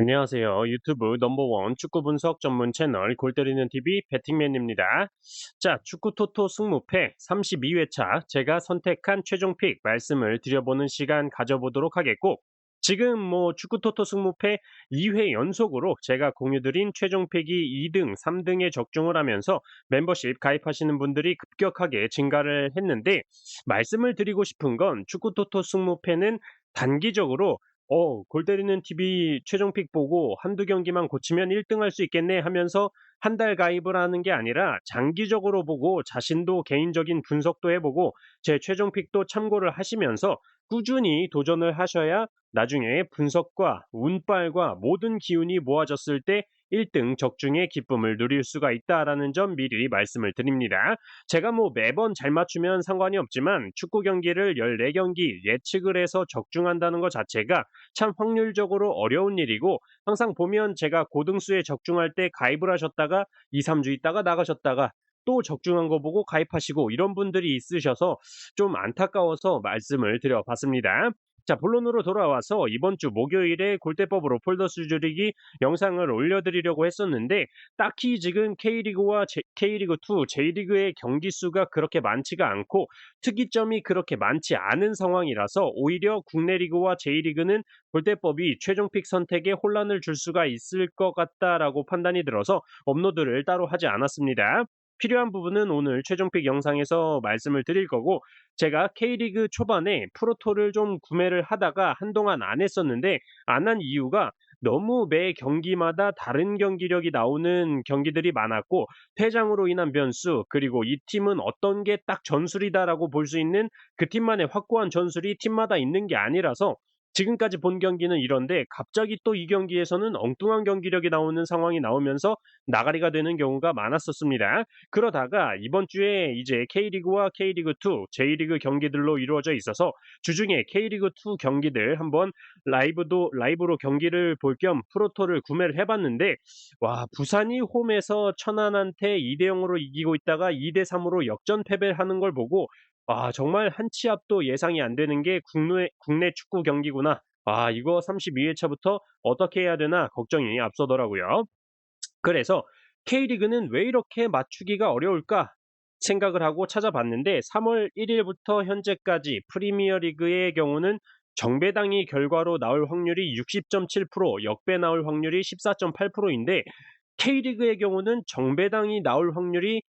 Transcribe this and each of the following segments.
안녕하세요. 유튜브 넘버원 축구 분석 전문 채널 골 때리는 TV 배팅맨입니다. 자, 축구 토토 승무패 32회차 제가 선택한 최종 픽 말씀을 드려보는 시간 가져보도록 하겠고, 지금 축구 토토 승무패 2회 연속으로 제가 공유드린 최종 픽이 2등, 3등에 적중을 하면서 멤버십 가입하시는 분들이 급격하게 증가를 했는데, 말씀을 드리고 싶은 건 축구 토토 승무패는 단기적으로 골 때리는 TV 최종 픽 보고 한두 경기만 고치면 1등 할 수 있겠네 하면서 한 달 가입을 하는 게 아니라 장기적으로 보고 자신도 개인적인 분석도 해보고 제 최종 픽도 참고를 하시면서 꾸준히 도전을 하셔야 나중에 분석과 운빨과 모든 기운이 모아졌을 때 1등 적중의 기쁨을 누릴 수가 있다라는 점 미리 말씀을 드립니다. 제가 매번 잘 맞추면 상관이 없지만 축구 경기를 14경기 예측을 해서 적중한다는 것 자체가 참 확률적으로 어려운 일이고, 항상 보면 제가 고등수에 적중할 때 가입을 하셨다가 2, 3주 있다가 나가셨다가 또 적중한 거 보고 가입하시고 이런 분들이 있으셔서 좀 안타까워서 말씀을 드려봤습니다. 자, 본론으로 돌아와서 이번 주 목요일에 골대법으로 폴더스 줄이기 영상을 올려드리려고 했었는데, 딱히 지금 K리그와 K리그2, J리그의 경기 수가 그렇게 많지가 않고 특이점이 그렇게 많지 않은 상황이라서 오히려 국내 리그와 J리그는 골대법이 최종 픽 선택에 혼란을 줄 수가 있을 것 같다라고 판단이 들어서 업로드를 따로 하지 않았습니다. 필요한 부분은 오늘 최종 픽 영상에서 말씀을 드릴 거고, 제가 K리그 초반에 프로토를 좀 구매를 하다가 한동안 안 했었는데, 안 한 이유가 너무 매 경기마다 다른 경기력이 나오는 경기들이 많았고, 퇴장으로 인한 변수, 그리고 이 팀은 어떤 게 딱 전술이다라고 볼 수 있는 그 팀만의 확고한 전술이 팀마다 있는 게 아니라서 지금까지 본 경기는 이런데 갑자기 또 이 경기에서는 엉뚱한 경기력이 나오는 상황이 나오면서 나가리가 되는 경우가 많았었습니다. 그러다가 이번 주에 이제 K리그와 K리그2, J리그 경기들로 이루어져 있어서 주중에 K리그2 경기들 한번 라이브로 경기를 볼 겸 프로토를 구매를 해봤는데, 와, 부산이 홈에서 천안한테 2대 0으로 이기고 있다가 2대 3으로 역전 패배를 하는 걸 보고, 와, 정말 한 치 앞도 예상이 안 되는 게 국내 축구 경기구나. 아, 이거 32회차부터 어떻게 해야 되나 걱정이 앞서더라고요. 그래서 K리그는 왜 이렇게 맞추기가 어려울까 생각을 하고 찾아봤는데, 3월 1일부터 현재까지 프리미어 리그의 경우는 정배당이 결과로 나올 확률이 60.7%, 역배 나올 확률이 14.8%인데, K리그의 경우는 정배당이 나올 확률이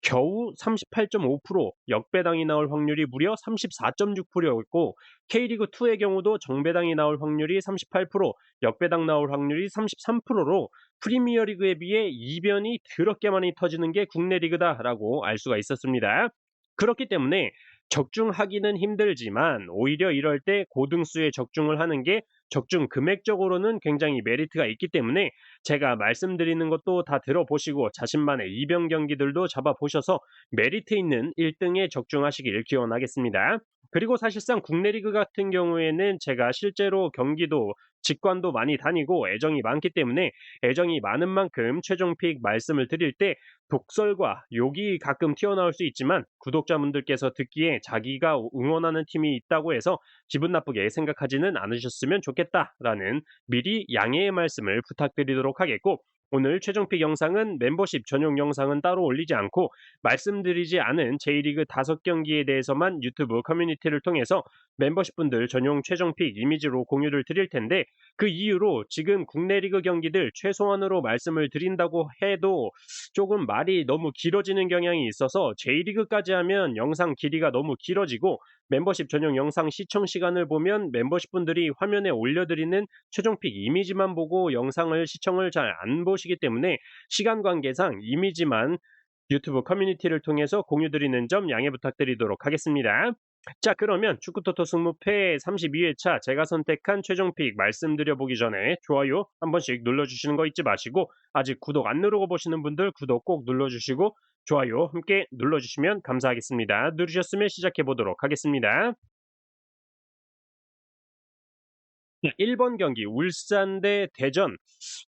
겨우 38.5%, 역배당이 나올 확률이 무려 34.6%였고, K리그2의 경우도 정배당이 나올 확률이 38%, 역배당 나올 확률이 33%로 프리미어리그에 비해 이변이 더럽게 많이 터지는 게 국내 리그다라고 알 수가 있었습니다. 그렇기 때문에 적중하기는 힘들지만 오히려 이럴 때 고등수에 적중을 하는 게 적중 금액적으로는 굉장히 메리트가 있기 때문에 제가 말씀드리는 것도 다 들어보시고 자신만의 이변 경기들도 잡아보셔서 메리트 있는 1등에 적중하시길 기원하겠습니다. 그리고 사실상 국내 리그 같은 경우에는 제가 실제로 경기도 직관도 많이 다니고 애정이 많기 때문에 애정이 많은 만큼 최종 픽 말씀을 드릴 때 독설과 욕이 가끔 튀어나올 수 있지만, 구독자분들께서 듣기에 자기가 응원하는 팀이 있다고 해서 기분 나쁘게 생각하지는 않으셨으면 좋겠다라는 미리 양해의 말씀을 부탁드리도록 하겠고, 오늘 최종픽 영상은 멤버십 전용 영상은 따로 올리지 않고 말씀드리지 않은 J리그 5경기에 대해서만 유튜브 커뮤니티를 통해서 멤버십 분들 전용 최종픽 이미지로 공유를 드릴 텐데, 그 이유로 지금 국내 리그 경기들 최소한으로 말씀을 드린다고 해도 조금 말이 너무 길어지는 경향이 있어서 J리그까지 하면 영상 길이가 너무 길어지고, 멤버십 전용 영상 시청 시간을 보면 멤버십 분들이 화면에 올려드리는 최종픽 이미지만 보고 영상을 시청을 잘 안 보시기 때문에 시간 관계상 이미지만 유튜브 커뮤니티를 통해서 공유드리는 점 양해 부탁드리도록 하겠습니다. 자, 그러면 축구토토 승무패 32회차 제가 선택한 최종픽 말씀드려보기 전에 좋아요 한 번씩 눌러주시는 거 잊지 마시고, 아직 구독 안 누르고 보시는 분들 구독 꼭 눌러주시고 좋아요 함께 눌러주시면 감사하겠습니다. 누르셨으면 시작해보도록 하겠습니다. 1번 경기 울산 대 대전.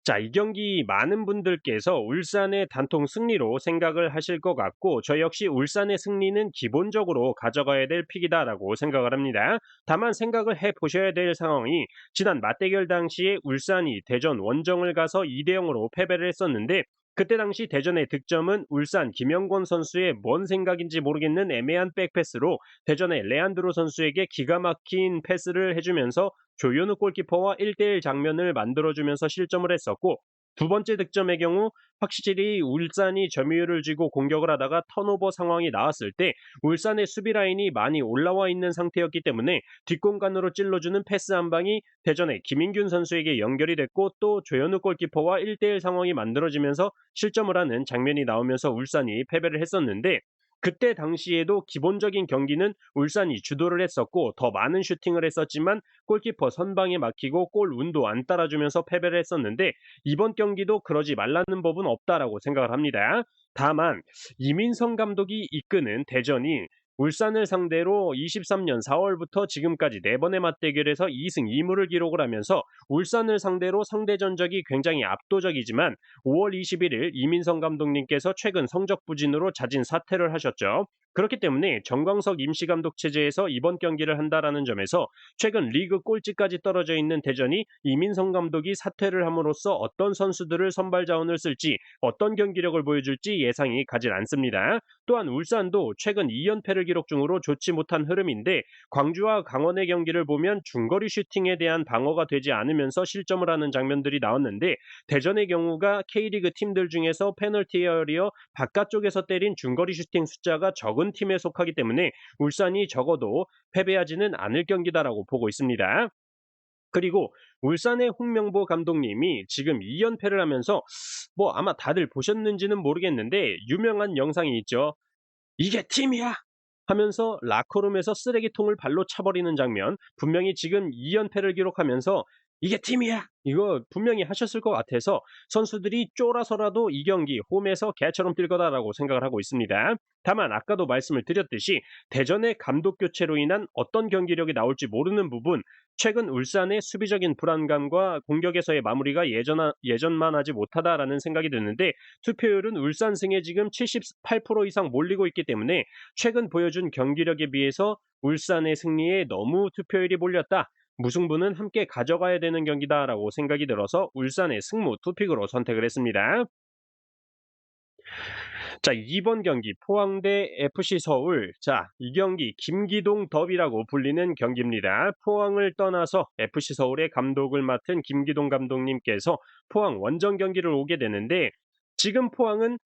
자, 이 경기 많은 분들께서 울산의 단통 승리로 생각을 하실 것 같고 저 역시 울산의 승리는 기본적으로 가져가야 될 픽이다라고 생각을 합니다. 다만 생각을 해 보셔야 될 상황이 지난 맞대결 당시에 울산이 대전 원정을 가서 2대 0으로 패배를 했었는데 그때 당시 대전의 득점은 울산 김영권 선수의 뭔 생각인지 모르겠는 애매한 백패스로 대전의 레안드로 선수에게 기가 막힌 패스를 해주면서 조현우 골키퍼와 1대1 장면을 만들어주면서 실점을 했었고 두 번째 득점의 경우 확실히 울산이 점유율을 쥐고 공격을 하다가 턴오버 상황이 나왔을 때 울산의 수비 라인이 많이 올라와 있는 상태였기 때문에 뒷공간으로 찔러주는 패스 한 방이 대전의 김인균 선수에게 연결이 됐고 또 조현우 골키퍼와 1대1 상황이 만들어지면서 실점을 하는 장면이 나오면서 울산이 패배를 했었는데 그때 당시에도 기본적인 경기는 울산이 주도를 했었고 더 많은 슈팅을 했었지만 골키퍼 선방에 막히고 골 운도 안 따라주면서 패배를 했었는데 이번 경기도 그러지 말라는 법은 없다라고 생각을 합니다. 다만 이민성 감독이 이끄는 대전이 울산을 상대로 23년 4월부터 지금까지 4번의 맞대결에서 2승 2무를 기록을 하면서 울산을 상대로 상대 전적이 굉장히 압도적이지만 5월 21일 이민성 감독님께서 최근 성적 부진으로 자진 사퇴를 하셨죠. 그렇기 때문에 정광석 임시감독 체제에서 이번 경기를 한다라는 점에서 최근 리그 꼴찌까지 떨어져 있는 대전이 이민성 감독이 사퇴를 함으로써 어떤 선수들을 선발 자원을 쓸지 어떤 경기력을 보여줄지 예상이 가질 않습니다. 또한 울산도 최근 2연패를 기록 중으로 좋지 못한 흐름인데 광주와 강원의 경기를 보면 중거리 슈팅에 대한 방어가 되지 않으면서 실점을 하는 장면들이 나왔는데 대전의 경우가 K리그 팀들 중에서 페널티 에어리어 바깥쪽에서 때린 중거리 슈팅 숫자가 적은 팀에 속하기 때문에 울산이 적어도 패배하지는 않을 경기다라고 보고 있습니다. 그리고 울산의 홍명보 감독님이 지금 2연패를 하면서 뭐 아마 다들 보셨는지는 모르겠는데 유명한 영상이 있죠. "이게 팀이야!" 하면서 라커룸에서 쓰레기통을 발로 차버리는 장면, 분명히 지금 2연패를 기록하면서 "이게 팀이야!" 이거 분명히 하셨을 것 같아서 선수들이 쫄아서라도 이 경기 홈에서 개처럼 뛸 거다라고 생각을 하고 있습니다. 다만 아까도 말씀을 드렸듯이 대전의 감독 교체로 인한 어떤 경기력이 나올지 모르는 부분, 최근 울산의 수비적인 불안감과 공격에서의 마무리가 예전만 하지 못하다라는 생각이 드는데 투표율은 울산 승에 지금 78% 이상 몰리고 있기 때문에 최근 보여준 경기력에 비해서 울산의 승리에 너무 투표율이 몰렸다. 무승부는 함께 가져가야 되는 경기다라고 생각이 들어서 울산의 승무 투픽으로 선택을 했습니다. 자, 2번 경기 포항 대 FC 서울. 자, 이 경기 김기동 더비라고 불리는 경기입니다. 포항을 떠나서 FC 서울의 감독을 맡은 김기동 감독님께서 포항 원정 경기를 오게 되는데 지금 포항은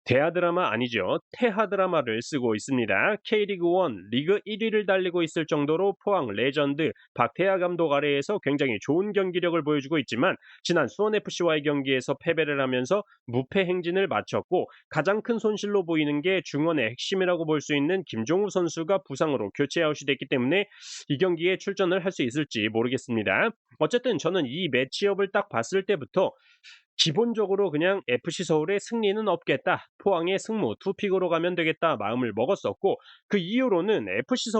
대하 드라마 아니죠. 태하 드라마를 쓰고 있습니다. K리그 1 리그 1위를 달리고 있을 정도로 포항 레전드 박태하 감독 아래에서 굉장히 좋은 경기력을 보여주고 있지만 지난 수원FC와의 경기에서 패배를 하면서 무패 행진을 마쳤고 가장 큰 손실로 보이는 게 중원의 핵심이라고 볼 수 있는 김종우 선수가 부상으로 교체 아웃이 됐기 때문에 이 경기에 출전을 할 수 있을지 모르겠습니다. 어쨌든 저는 이 매치업을 딱 봤을 때부터 기본적으로 그냥 FC 서울의 승리는 없겠다. 포항의 승무 투픽으로 가면 되겠다 마음을 먹었었고 그 이후로는 FC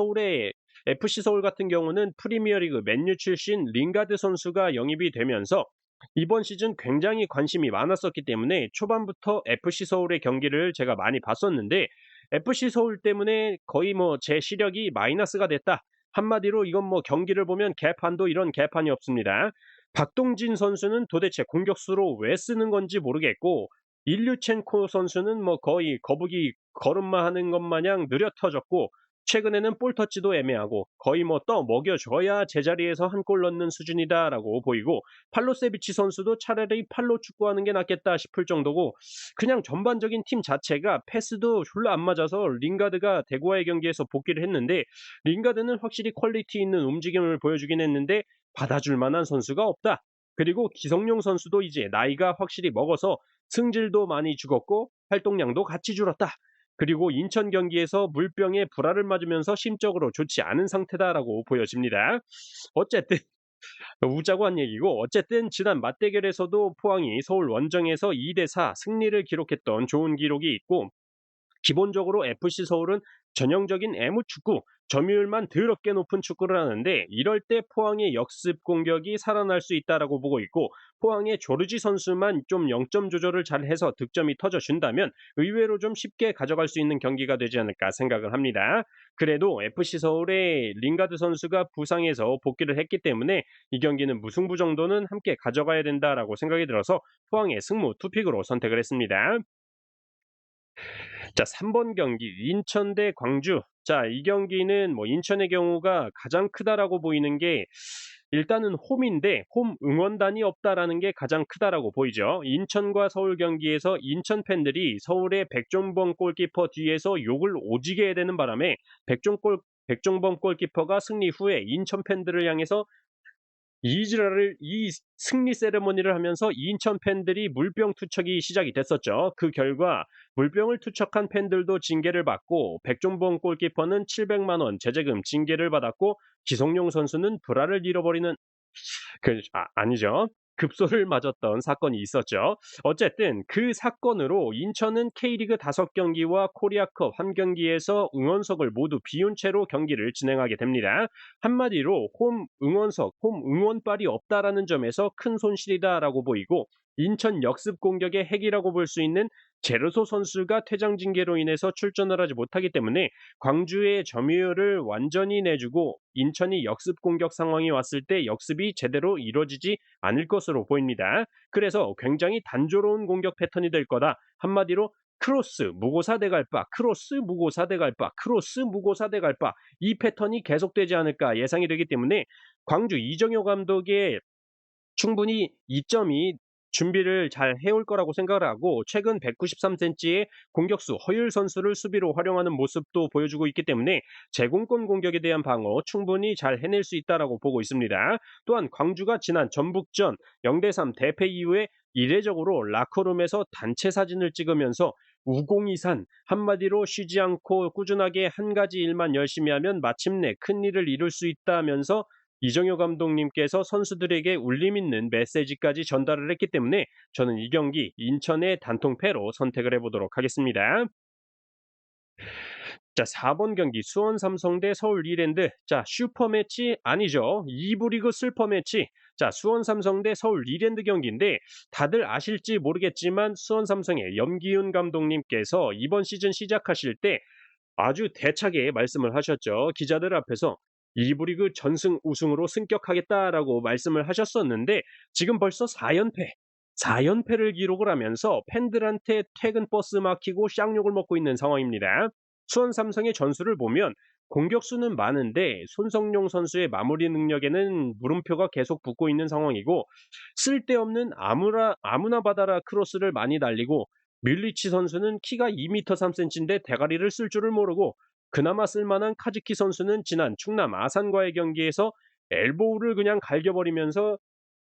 서울 같은 경우는 프리미어리그 맨유 출신 링가드 선수가 영입이 되면서 이번 시즌 굉장히 관심이 많았었기 때문에 초반부터 FC 서울의 경기를 제가 많이 봤었는데 FC 서울 때문에 거의 뭐 제 시력이 마이너스가 됐다. 한마디로 이건 뭐 경기를 보면 개판도 이런 개판이 없습니다. 박동진 선수는 도대체 공격수로 왜 쓰는 건지 모르겠고 일류첸코 선수는 뭐 거의 거북이 걸음마 하는 것 마냥 느려 터졌고 최근에는 볼 터치도 애매하고 거의 뭐 떠 먹여줘야 제자리에서 한 골 넣는 수준이다라고 보이고 팔로세비치 선수도 차라리 팔로 축구하는 게 낫겠다 싶을 정도고 그냥 전반적인 팀 자체가 패스도 졸라 안 맞아서 링가드가 대구와의 경기에서 복귀를 했는데 링가드는 확실히 퀄리티 있는 움직임을 보여주긴 했는데 받아줄 만한 선수가 없다. 그리고 기성용 선수도 이제 나이가 확실히 먹어서 승질도 많이 죽었고 활동량도 같이 줄었다. 그리고 인천 경기에서 물병에 불알을 맞으면서 심적으로 좋지 않은 상태다라고 보여집니다. 어쨌든 우자고 한 얘기고 어쨌든 지난 맞대결에서도 포항이 서울 원정에서 2대4 승리를 기록했던 좋은 기록이 있고 기본적으로 FC 서울은 전형적인 애무축구, 점유율만 더럽게 높은 축구를 하는데 이럴 때 포항의 역습 공격이 살아날 수 있다라고 보고 있고 포항의 조르지 선수만 좀 0점 조절을 잘해서 득점이 터져준다면 의외로 좀 쉽게 가져갈 수 있는 경기가 되지 않을까 생각을 합니다. 그래도 FC 서울의 링가드 선수가 부상해서 복귀를 했기 때문에 이 경기는 무승부 정도는 함께 가져가야 된다라고 생각이 들어서 포항의 승무 투픽으로 선택을 했습니다. 자, 3번 경기 인천 대 광주. 자, 이 경기는 뭐 인천의 경우가 가장 크다라고 보이는 게 일단은 홈인데 홈 응원단이 없다라는 게 가장 크다라고 보이죠. 인천과 서울 경기에서 인천 팬들이 서울의 백종범 골키퍼 뒤에서 욕을 오지게 해대는 바람에 백종범 골키퍼가 승리 후에 인천 팬들을 향해서 이 승리 세레머니를 하면서 인천 팬들이 물병 투척이 시작이 됐었죠. 그 결과 물병을 투척한 팬들도 징계를 받고 백종범 골키퍼는 700만 원 제재금 징계를 받았고 기성용 선수는 불화를 잃어버리는 아니죠. 급소를 맞았던 사건이 있었죠. 어쨌든 그 사건으로 인천은 K리그 5경기와 코리아컵 1경기에서 응원석을 모두 비운 채로 경기를 진행하게 됩니다. 한마디로 홈 응원석, 홈 응원발이 없다라는 점에서 큰 손실이다라고 보이고 인천 역습 공격의 핵이라고 볼 수 있는 제르소 선수가 퇴장 징계로 인해서 출전을 하지 못하기 때문에 광주의 점유율을 완전히 내주고 인천이 역습 공격 상황이 왔을 때 역습이 제대로 이루어지지 않을 것으로 보입니다. 그래서 굉장히 단조로운 공격 패턴이 될 거다. 한마디로 크로스 무고사 대갈바, 크로스 무고사 대갈바, 크로스 무고사 대갈바 이 패턴이 계속되지 않을까 예상이 되기 때문에 광주 이정효 감독의 충분히 이점이 준비를 잘 해올 거라고 생각을 하고 최근 193cm의 공격수 허율 선수를 수비로 활용하는 모습도 보여주고 있기 때문에 제공권 공격에 대한 방어 충분히 잘 해낼 수 있다라고 보고 있습니다. 또한 광주가 지난 전북전 0대3 대패 이후에 이례적으로 라커룸에서 단체 사진을 찍으면서 우공이산 한마디로 쉬지 않고 꾸준하게 한 가지 일만 열심히 하면 마침내 큰 일을 이룰 수 있다면서 이정효 감독님께서 선수들에게 울림 있는 메시지까지 전달을 했기 때문에 저는 이 경기 인천의 단통패로 선택을 해보도록 하겠습니다. 자, 4번 경기 수원 삼성 대 서울 이랜드. 자, 슈퍼매치 아니죠. 2부 리그 슬퍼매치. 자, 수원 삼성 대 서울 이랜드 경기인데 다들 아실지 모르겠지만 수원 삼성의 염기훈 감독님께서 이번 시즌 시작하실 때 아주 대차게 말씀을 하셨죠. 기자들 앞에서 2부 리그 전승 우승으로 승격하겠다라고 말씀을 하셨었는데 지금 벌써 4연패를 기록을 하면서 팬들한테 퇴근 버스 막히고 쌍욕을 먹고 있는 상황입니다. 수원 삼성의 전술을 보면 공격수는 많은데 손성용 선수의 마무리 능력에는 물음표가 계속 붙고 있는 상황이고 쓸데없는 아무나 받아라 크로스를 많이 날리고 밀리치 선수는 키가 2m 3cm인데 대가리를 쓸 줄을 모르고 그나마 쓸만한 카즈키 선수는 지난 충남 아산과의 경기에서 엘보우를 그냥 갈겨버리면서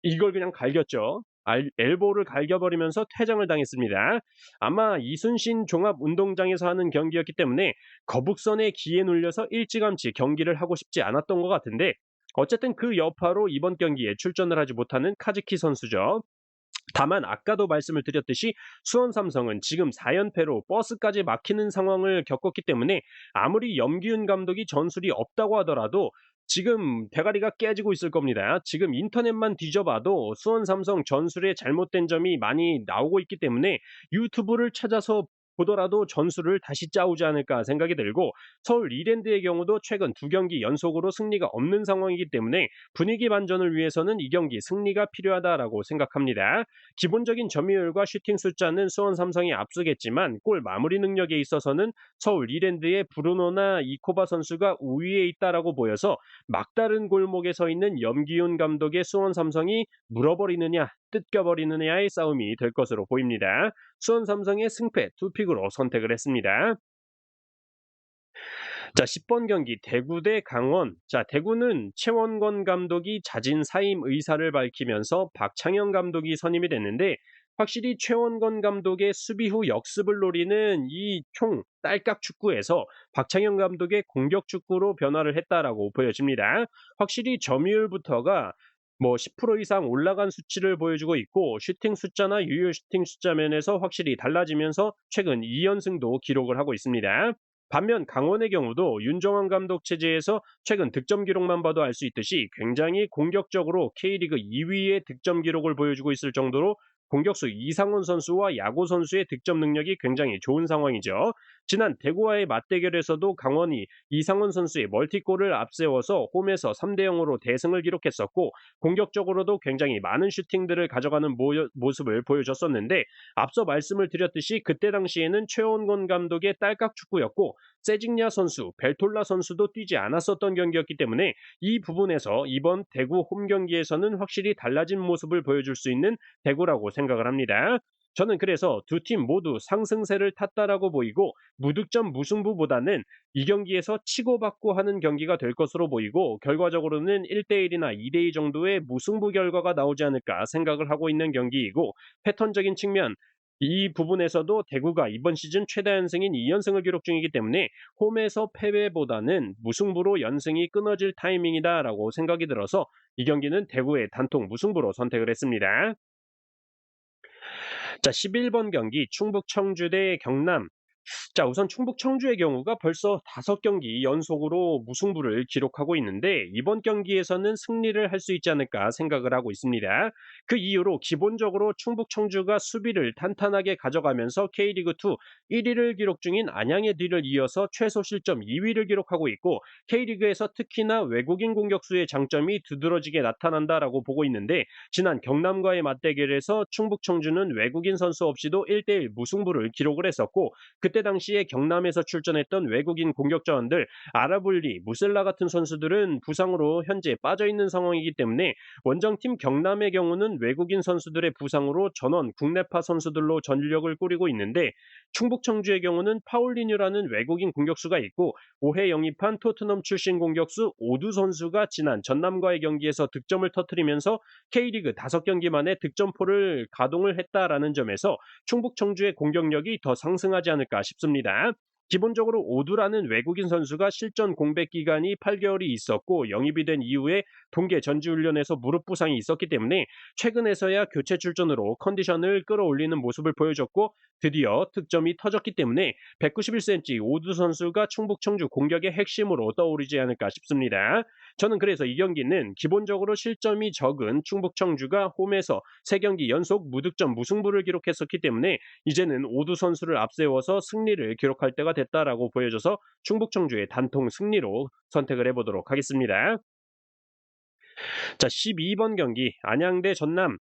이걸 그냥 갈겼죠. 엘보우를 갈겨버리면서 퇴장을 당했습니다. 아마 이순신 종합운동장에서 하는 경기였기 때문에 거북선에 기에 눌려서 일찌감치 경기를 하고 싶지 않았던 것 같은데 어쨌든 그 여파로 이번 경기에 출전을 하지 못하는 카즈키 선수죠. 다만 아까도 말씀을 드렸듯이 수원 삼성은 지금 4연패로 버스까지 막히는 상황을 겪었기 때문에 아무리 염기훈 감독이 전술이 없다고 하더라도 지금 대가리가 깨지고 있을 겁니다. 지금 인터넷만 뒤져봐도 수원 삼성 전술에 잘못된 점이 많이 나오고 있기 때문에 유튜브를 찾아서 보더라도 전술을 다시 짜오지 않을까 생각이 들고 서울 이랜드의 경우도 최근 2경기 연속으로 승리가 없는 상황이기 때문에 분위기 반전을 위해서는 이 경기 승리가 필요하다라고 생각합니다. 기본적인 점유율과 슈팅 숫자는 수원 삼성이 앞서겠지만 골 마무리 능력에 있어서는 서울 이랜드의 브루노나 이코바 선수가 우위에 있다라고 보여서 막다른 골목에 서 있는 염기훈 감독의 수원 삼성이 물어버리느냐 뜯겨버리느냐의 싸움이 될 것으로 보입니다. 수원 삼성의 승패 2픽으로 선택을 했습니다. 자, 10번 경기 대구 대 강원. 자, 대구는 최원건 감독이 자진 사임 의사를 밝히면서 박창현 감독이 선임이 됐는데 확실히 최원건 감독의 수비 후 역습을 노리는 이 딸깍 축구에서 박창현 감독의 공격 축구로 변화를 했다라고 보여집니다. 확실히 점유율부터가 10% 이상 올라간 수치를 보여주고 있고 슈팅 숫자나 유효 슈팅 숫자 면에서 확실히 달라지면서 최근 2연승도 기록을 하고 있습니다. 반면 강원의 경우도 윤정환 감독 체제에서 최근 득점 기록만 봐도 알 수 있듯이 굉장히 공격적으로 K리그 2위의 득점 기록을 보여주고 있을 정도로 공격수 이상원 선수와 야구 선수의 득점 능력이 굉장히 좋은 상황이죠. 지난 대구와의 맞대결에서도 강원이 이상원 선수의 멀티골을 앞세워서 홈에서 3대 0으로 대승을 기록했었고 공격적으로도 굉장히 많은 슈팅들을 가져가는 모습을 보여줬었는데 앞서 말씀을 드렸듯이 그때 당시에는 최원건 감독의 딸깍 축구였고 세징야 선수, 벨톨라 선수도 뛰지 않았었던 경기였기 때문에 이 부분에서 이번 대구 홈 경기에서는 확실히 달라진 모습을 보여줄 수 있는 대구라고 생각을 합니다. 저는 그래서 두 팀 모두 상승세를 탔다라고 보이고 무득점 무승부보다는 이 경기에서 치고받고 하는 경기가 될 것으로 보이고 결과적으로는 1대1이나 2대2 정도의 무승부 결과가 나오지 않을까 생각을 하고 있는 경기이고 패턴적인 측면 이 부분에서도 대구가 이번 시즌 최다 연승인 2연승을 기록 중이기 때문에 홈에서 패배보다는 무승부로 연승이 끊어질 타이밍이다라고 생각이 들어서 이 경기는 대구의 단통 무승부로 선택을 했습니다. 자, 11번 경기 충북 청주 대 경남. 자, 우선 충북 청주의 경우가 벌써 5경기 연속으로 무승부를 기록하고 있는데 이번 경기에서는 승리를 할 수 있지 않을까 생각을 하고 있습니다. 그 이유로 기본적으로 충북 청주가 수비를 탄탄하게 가져가면서 K리그2 1위를 기록 중인 안양의 뒤를 이어서 최소 실점 2위를 기록하고 있고 K리그에서 특히나 외국인 공격수의 장점이 두드러지게 나타난다라고 보고 있는데 지난 경남과의 맞대결에서 충북 청주는 외국인 선수 없이도 1대1 무승부를 기록을 했었고 그때 당시에 경남에서 출전했던 외국인 공격자원들 아라블리, 무셀라 같은 선수들은 부상으로 현재 빠져있는 상황이기 때문에 원정팀 경남의 경우는 외국인 선수들의 부상으로 전원 국내파 선수들로 전력을 꾸리고 있는데 충북 청주의 경우는 파울리뉴라는 외국인 공격수가 있고 올해 영입한 토트넘 출신 공격수 오두 선수가 지난 전남과의 경기에서 득점을 터뜨리면서 K리그 5경기 만에 득점포를 가동을 했다라는 점에서 충북 청주의 공격력이 더 상승하지 않을까 싶습니다. 기본적으로 오두라는 외국인 선수가 실전 공백 기간이 8개월이 있었고 영입이 된 이후에 동계 전지훈련에서 무릎 부상이 있었기 때문에 최근에서야 교체 출전으로 컨디션을 끌어올리는 모습을 보여줬고 드디어 득점이 터졌기 때문에 191cm 오두 선수가 충북 청주 공격의 핵심으로 떠오르지 않을까 싶습니다. 저는 그래서 이 경기는 기본적으로 실점이 적은 충북 청주가 홈에서 3경기 연속 무득점 무승부를 기록했었기 때문에 이제는 오두 선수를 앞세워서 승리를 기록할 때가 됐다라고 보여져서 충북 청주의 단통 승리로 선택을 해보도록 하겠습니다. 자, 12번 경기 안양 대 전남.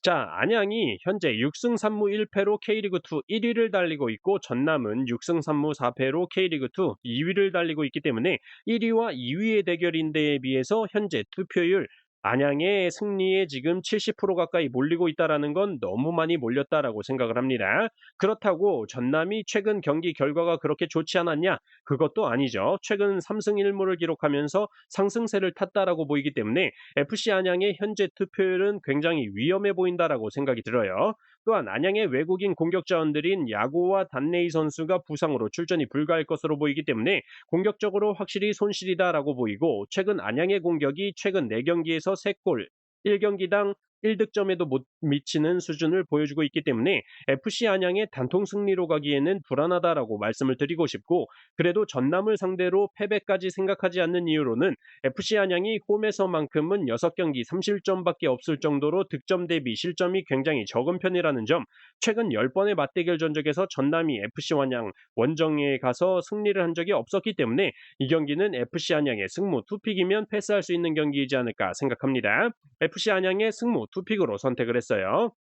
자, 안양이 현재 6승 3무 1패로 K리그2 1위를 달리고 있고 전남은 6승 3무 4패로 K리그2 2위를 달리고 있기 때문에 1위와 2위의 대결인데에 비해서 현재 투표율 안양의 승리에 지금 70% 가까이 몰리고 있다라는 건 너무 많이 몰렸다라고 생각을 합니다. 그렇다고 전남이 최근 경기 결과가 그렇게 좋지 않았냐? 그것도 아니죠. 최근 3승 1무를 기록하면서 상승세를 탔다라고 보이기 때문에 FC 안양의 현재 투표율은 굉장히 위험해 보인다라고 생각이 들어요. 또한 안양의 외국인 공격 자원들인 야고와 단네이 선수가 부상으로 출전이 불가할 것으로 보이기 때문에 공격적으로 확실히 손실이다라고 보이고 최근 안양의 공격이 최근 4경기에서 3골, 1경기당 1득점에도 못 미치는 수준을 보여주고 있기 때문에 FC 안양의 단통 승리로 가기에는 불안하다라고 말씀을 드리고 싶고 그래도 전남을 상대로 패배까지 생각하지 않는 이유로는 FC 안양이 홈에서만큼은 6경기 30점밖에 없을 정도로 득점 대비 실점이 굉장히 적은 편이라는 점, 최근 10번의 맞대결 전적에서 전남이 FC 안양 원정에 가서 승리를 한 적이 없었기 때문에 이 경기는 FC 안양의 승무 투픽이면 패스할 수 있는 경기이지 않을까 생각합니다. FC 안양의 승무 투픽으로 선택을 했어요.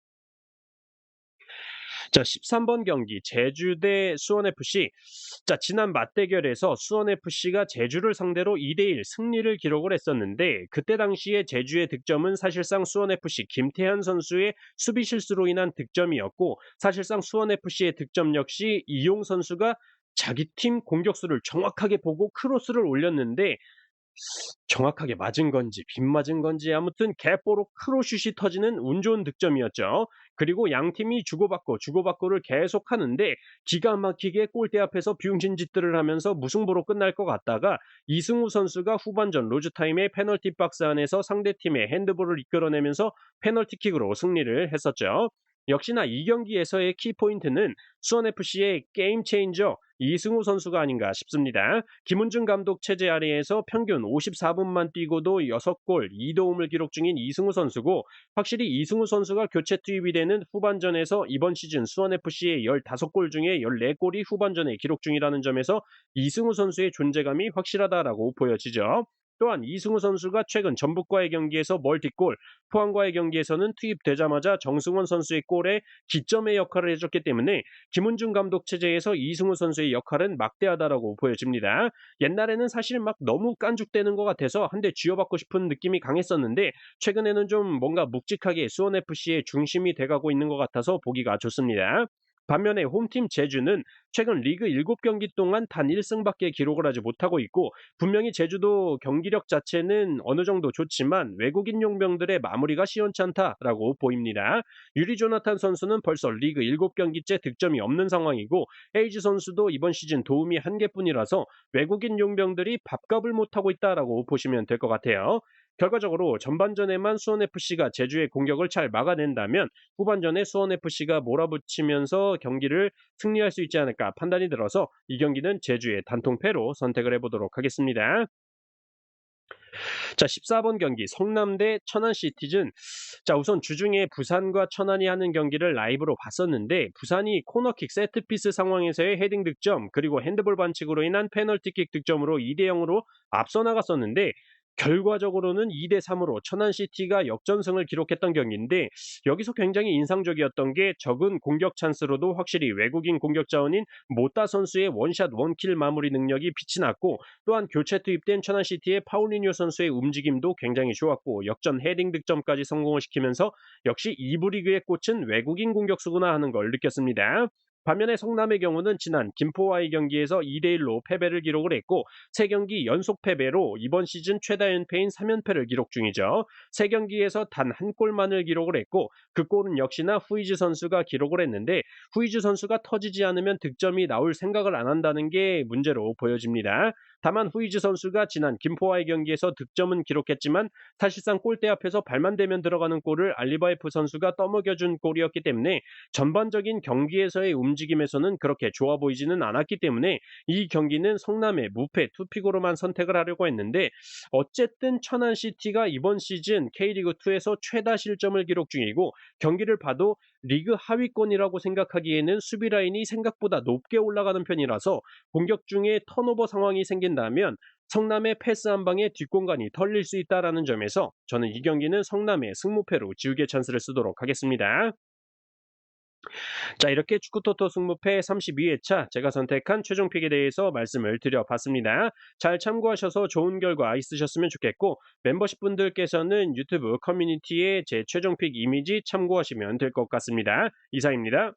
자, 13번 경기 제주 대 수원FC. 자, 지난 맞대결에서 수원FC가 제주를 상대로 2대1 승리를 기록을 했었는데 그때 당시에 제주의 득점은 사실상 수원FC 김태환 선수의 수비 실수로 인한 득점이었고 사실상 수원FC의 득점 역시 이용 선수가 자기 팀 공격수를 정확하게 보고 크로스를 올렸는데 정확하게 맞은 건지 빗맞은 건지 아무튼 개뽀로 크로슛이 터지는 운 좋은 득점이었죠. 그리고 양 팀이 주고받고 주고받고를 계속하는데 기가 막히게 골대 앞에서 비용신짓들을 하면서 무승부로 끝날 것 같다가 이승우 선수가 후반전 로즈타임에 페널티 박스 안에서 상대팀의 핸드볼을 이끌어내면서 페널티킥으로 승리를 했었죠. 역시나 이 경기에서의 키포인트는 수원FC의 게임 체인저 이승우 선수가 아닌가 싶습니다. 김은중 감독 체제 아래에서 평균 54분만 뛰고도 6골 2도움을 기록 중인 이승우 선수고 확실히 이승우 선수가 교체 투입이 되는 후반전에서 이번 시즌 수원FC의 15골 중에 14골이 후반전에 기록 중이라는 점에서 이승우 선수의 존재감이 확실하다라고 보여지죠. 또한 이승우 선수가 최근 전북과의 경기에서 멀티골, 포항과의 경기에서는 투입되자마자 정승원 선수의 골에 기점의 역할을 해줬기 때문에 김은중 감독 체제에서 이승우 선수의 역할은 막대하다라고 보여집니다. 옛날에는 사실 막 너무 깐죽대는 것 같아서 한 대 쥐어받고 싶은 느낌이 강했었는데 최근에는 좀 뭔가 묵직하게 수원FC의 중심이 돼가고 있는 것 같아서 보기가 좋습니다. 반면에 홈팀 제주는 최근 리그 7경기 동안 단 1승밖에 기록을 하지 못하고 있고 분명히 제주도 경기력 자체는 어느 정도 좋지만 외국인 용병들의 마무리가 시원찮다라고 보입니다. 유리 조나탄 선수는 벌써 리그 7경기째 득점이 없는 상황이고 헤이즈 선수도 이번 시즌 도움이 한 개뿐이라서 외국인 용병들이 밥값을 못하고 있다라고 보시면 될 것 같아요. 결과적으로 전반전에만 수원FC가 제주의 공격을 잘 막아낸다면 후반전에 수원FC가 몰아붙이면서 경기를 승리할 수 있지 않을까 판단이 들어서 이 경기는 제주의 단통패로 선택을 해보도록 하겠습니다. 자, 14번 경기 성남대 천안시티즌. 자, 우선 주중에 부산과 천안이 하는 경기를 라이브로 봤었는데 부산이 코너킥 세트피스 상황에서의 헤딩 득점 그리고 핸드볼 반칙으로 인한 페널티킥 득점으로 2대 0으로 앞서 나갔었는데 결과적으로는 2대 3으로 천안시티가 역전승을 기록했던 경기인데 여기서 굉장히 인상적이었던 게 적은 공격 찬스로도 확실히 외국인 공격 자원인 모따 선수의 원샷 원킬 마무리 능력이 빛이 났고 또한 교체 투입된 천안시티의 파울리뉴 선수의 움직임도 굉장히 좋았고 역전 헤딩 득점까지 성공을 시키면서 역시 2부 리그의 꽃은 외국인 공격수구나 하는 걸 느꼈습니다. 반면에 성남의 경우는 지난 김포와의 경기에서 2대1로 패배를 기록을 했고 3경기 연속 패배로 이번 시즌 최다 연패인 3연패를 기록 중이죠. 3경기에서 단 한 골만을 기록을 했고 그 골은 역시나 후이즈 선수가 기록을 했는데 후이즈 선수가 터지지 않으면 득점이 나올 생각을 안 한다는 게 문제로 보여집니다. 다만 후이즈 선수가 지난 김포와의 경기에서 득점은 기록했지만 사실상 골대 앞에서 발만 대면 들어가는 골을 알리바이프 선수가 떠먹여준 골이었기 때문에 전반적인 경기에서의 움직임에서는 그렇게 좋아 보이지는 않았기 때문에 이 경기는 성남의 무패 투픽으로만 선택을 하려고 했는데 어쨌든 천안시티가 이번 시즌 K리그2에서 최다 실점을 기록 중이고 경기를 봐도 리그 하위권이라고 생각하기에는 수비 라인이 생각보다 높게 올라가는 편이라서 공격 중에 턴오버 상황이 생긴다면 성남의 패스 한 방에 뒷공간이 털릴 수 있다라는 점에서 저는 이 경기는 성남의 승무패로 지우개 찬스를 쓰도록 하겠습니다. 자, 이렇게 축구토토 승무패 32회차 제가 선택한 최종픽에 대해서 말씀을 드려봤습니다. 잘 참고하셔서 좋은 결과 있으셨으면 좋겠고 멤버십 분들께서는 유튜브 커뮤니티에 제 최종픽 이미지 참고하시면 될 것 같습니다. 이상입니다.